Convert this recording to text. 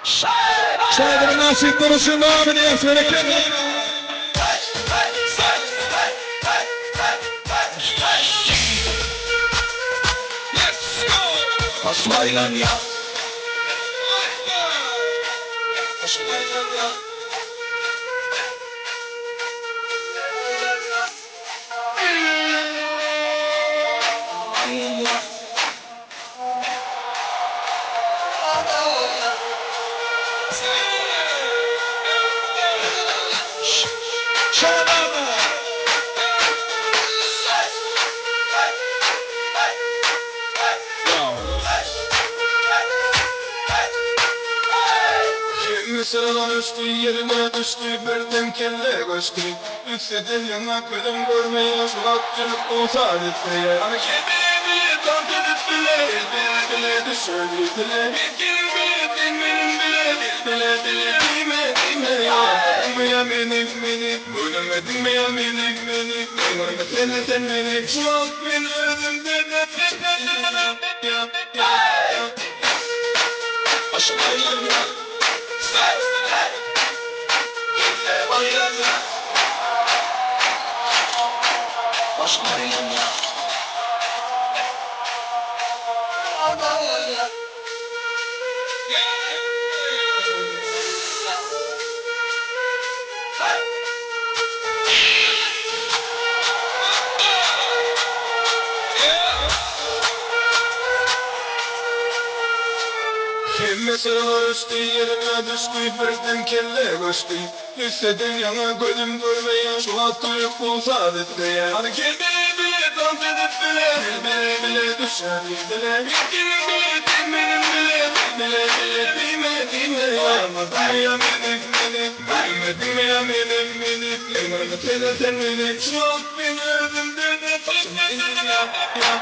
Saygılı nasip duruşun namını yasverekin. Asmaylan ya. Asmaylan ya. Sıradan üstü yerine düştü, birden kelle koştu. Üsteden yana kılım görmeye, şulatçılık o saadetmeye. Hani kendimi tart edip bile, bile düşürdüler. Bir kelime benim bile, dime ya. Benim, ölmedim ya benim. Sen beni, şu an beni ölümden aşmayın ya. Aşmayın ya. Mesela üstü yerine düştü, birden kelle koştu. Üsteden yana gözüm görmeyen şu an tuyuk bu saadetmeye. Hani kendimi dans edip bile düşürdüler. Bir kelime benim bile, dime ya. Bilmedim ya benim. Sen beni, şu an beni ölümden ya.